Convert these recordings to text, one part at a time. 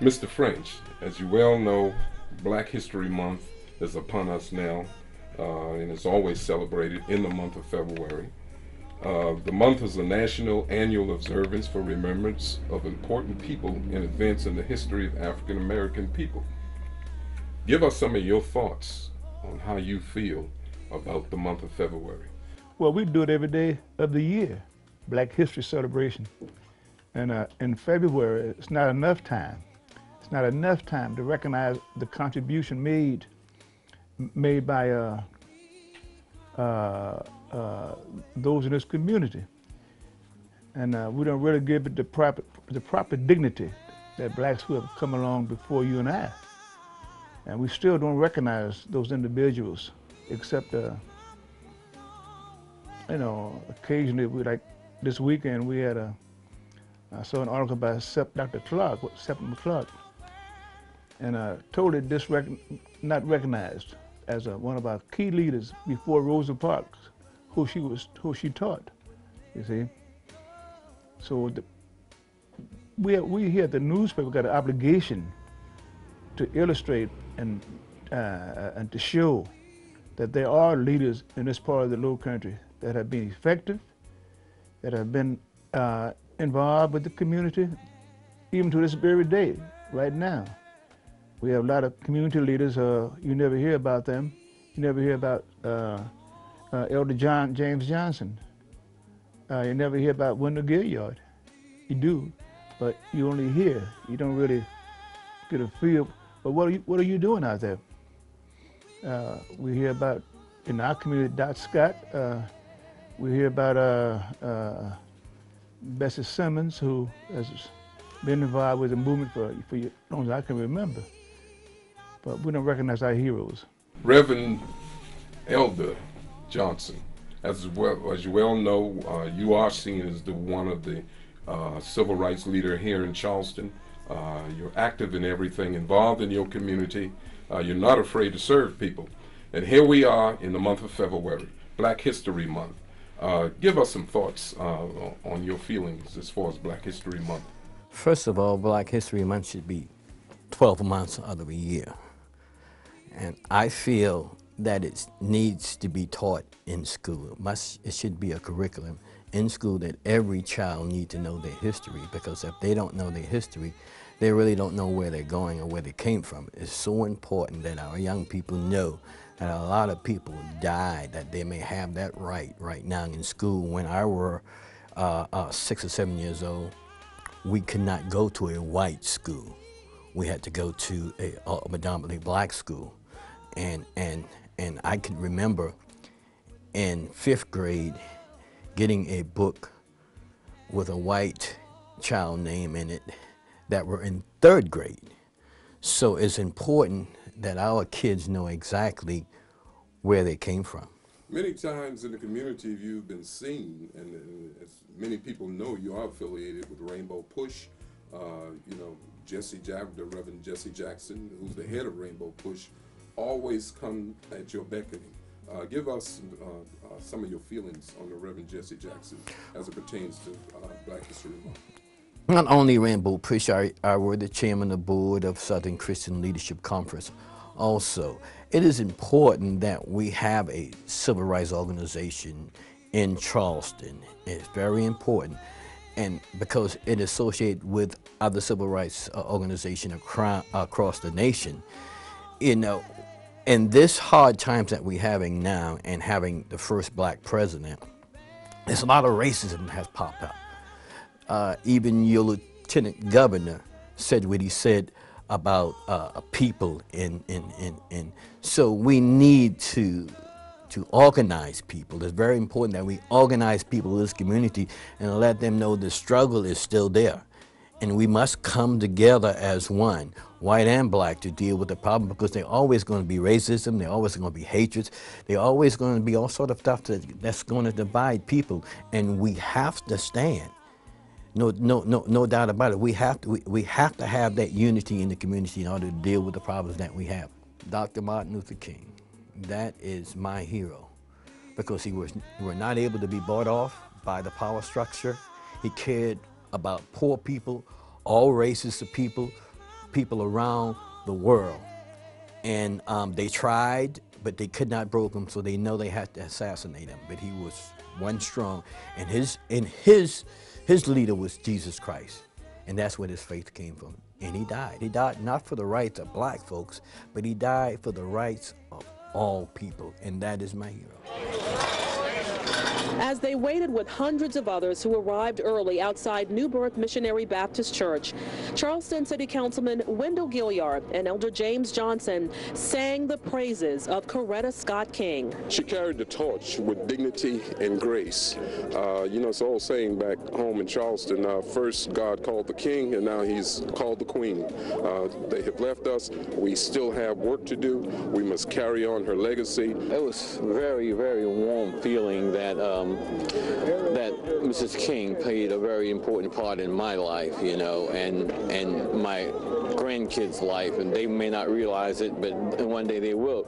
Mr. French, as you well know, Black History Month is upon us now, and it's always celebrated in the month of February. The month is a national annual observance for remembrance of important people and events in the history of African American people. Give us some of your thoughts on how you feel about the month of February. Well, we do it every day of the year, Black History celebration. And in February, it's not enough time. It's not enough time to recognize the contribution made by those in this community. And we don't really give it the proper dignity that blacks who have come along before you and I. And we still don't recognize those individuals, except, occasionally, like this weekend, we had I saw an article by Dr. Clark, Septima Clark, and totally not recognized as one of our key leaders before Rosa Parks, who she taught, you see. So we here at the newspaper got an obligation to illustrate and to show that there are leaders in this part of the Low Country that have been effective, that have been involved with the community, even to this very day, right now. We have a lot of community leaders, you never hear about them. You never hear about Elder James Johnson. You never hear about Wendell Gilliard. You do, but you only hear. You don't really get a feel. But what are you doing out there? We hear about, in our community, Dot Scott. We hear about Bessie Simmons, who has been involved with the movement for as long as I can remember. But we don't recognize our heroes. Reverend Elder Johnson, as you well know, you are seen as one of the civil rights leader here in Charleston. You're active in everything, involved in your community. You're not afraid to serve people. And here we are in the month of February, Black History Month. Give us some thoughts on your feelings as far as Black History Month. First of all, Black History Month should be 12 months out of a year. And I feel that it needs to be taught in school. It should be a curriculum in school that every child needs to know their history, because if they don't know their history, they really don't know where they're going or where they came from. It's so important that our young people know that a lot of people died, that they may have that right now in school. When I were 6 or 7 years old, we could not go to a white school. We had to go to a predominantly black school. And I can remember in 5th grade getting a book with a white child name in it that were in 3rd grade. So it's important that our kids know exactly where they came from. Many times in the community you've been seen, and as many people know, you are affiliated with Rainbow Push. The Reverend Jesse Jackson, who's the head of Rainbow Push, always come at your beckoning. Give us some of your feelings on the Reverend Jesse Jackson as it pertains to Black History Month. Not only Rainbow Push, I were the chairman of the board of Southern Christian Leadership Conference. Also, it is important that we have a civil rights organization in Charleston. It's very important, and because it is associated with other civil rights organizations across the nation. You know, in this hard times that we're having now, and having the first black president, there's a lot of racism has popped up. Even your lieutenant governor said what he said about people so we need to organize people. It's very important that we organize people in this community and let them know the struggle is still there. And we must come together as one, white and black, to deal with the problem, because there's always going to be racism, there's always going to be hatreds, there's always going to be all sort of stuff that's going to divide people, and we have to stand. No doubt about it. We have to have that unity in the community in order to deal with the problems that we have. Dr. Martin Luther King, that is my hero, because he were not able to be bought off by the power structure. He cared about poor people, all races of people, people around the world. And they tried, but they could not broke him, so they know they had to assassinate him. But he was one strong, and his leader was Jesus Christ. And that's where his faith came from. And he died. He died not for the rights of black folks, but he died for the rights of all people. And that is my hero. As they waited with hundreds of others who arrived early outside New Birth Missionary Baptist Church, Charleston City Councilman Wendell Gilliard and Elder James Johnson sang the praises of Coretta Scott King. She carried the torch with dignity and grace. You know, it's an old saying back home in Charleston, first God called the king, and now he's called the queen. They have left us. We still have work to do. We must carry on her legacy. It was very, very warm feeling that that Mrs. King played a very important part in my life, you know, and my grandkids' life, and they may not realize it, but one day they will.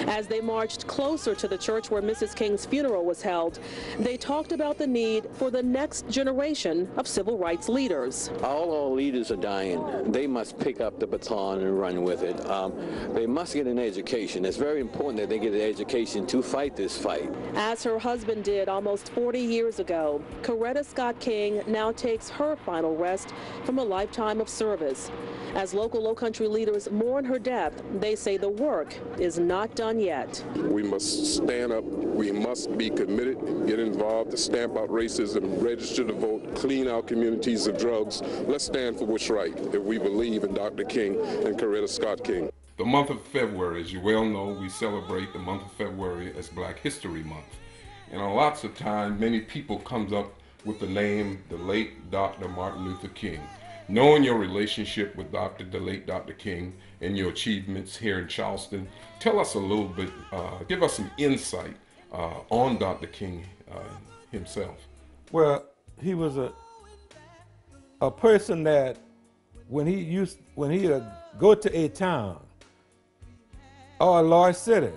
As they marched closer to the church where Mrs. King's funeral was held, they talked about the need for the next generation of civil rights leaders. All our leaders are dying. They must pick up the baton and run with it. They must get an education. It's very important that they get an education to fight this fight. As her husband did almost 40 years ago, Coretta Scott King now takes her final rest from a lifetime of service. As local Lowcountry leaders mourn her death, they say the work is not done yet. We must stand up. We must be committed, get involved to stamp out racism, register to vote, clean our communities of drugs. Let's stand for what's right if we believe in Dr. King and Coretta Scott King. The month of February, as you well know, we celebrate the month of February as Black History Month. And lots of time, many people comes up with the name, the late Dr. Martin Luther King. Knowing your relationship with the late Dr. King and your achievements here in Charleston, tell us a little bit, give us some insight on Dr. King himself. Well, he was a person that when he go to a town or a large city,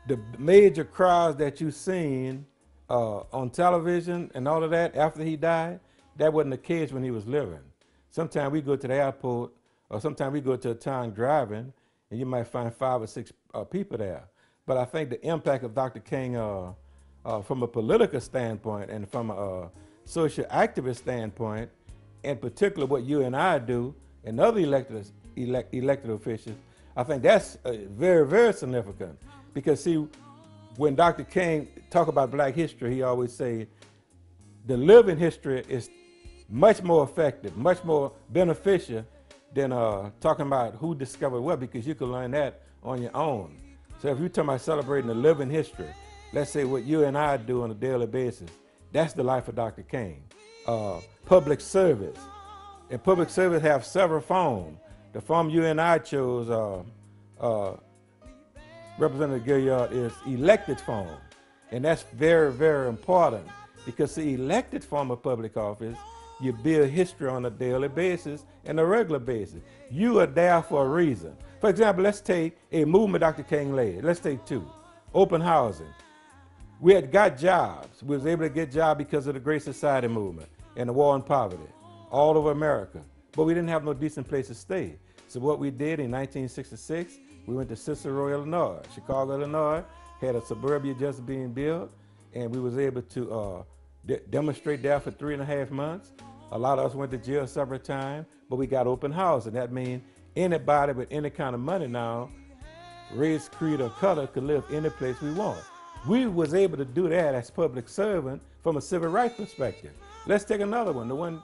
the major crowds that you've seen on television and all of that after he died, that wasn't the case when he was living. Sometimes we go to the airport, or sometimes we go to a town driving, and you might find 5 or 6 people there. But I think the impact of Dr. King from a political standpoint and from a social activist standpoint, in particular what you and I do and other elected officials, I think that's very, very significant. Because see, when Dr. King talk about Black history, he always say the living history is much more effective, much more beneficial than talking about who discovered what, because you can learn that on your own. So if you're talking about celebrating the living history, let's say what you and I do on a daily basis, that's the life of Dr. King. Public service. And public service have several forms. The form you and I chose, Representative Gilliard, is elected form. And that's very, very important, because the elected form of public office, you build history on a daily basis and a regular basis. You are there for a reason. For example, let's take a movement Dr. King led. Let's take 2. Open housing. We had got jobs. We was able to get jobs because of the Great Society movement and the war on poverty all over America. But we didn't have no decent place to stay. So what we did in 1966, we went to Cicero, Illinois. Chicago, Illinois had a suburbia just being built, and we was able to demonstrate there for 3.5 months. A lot of us went to jail several times, but we got open housing. That means anybody with any kind of money now, race, creed, or color, could live any place we want. We was able to do that as public servant from a civil rights perspective. Let's take another one, the one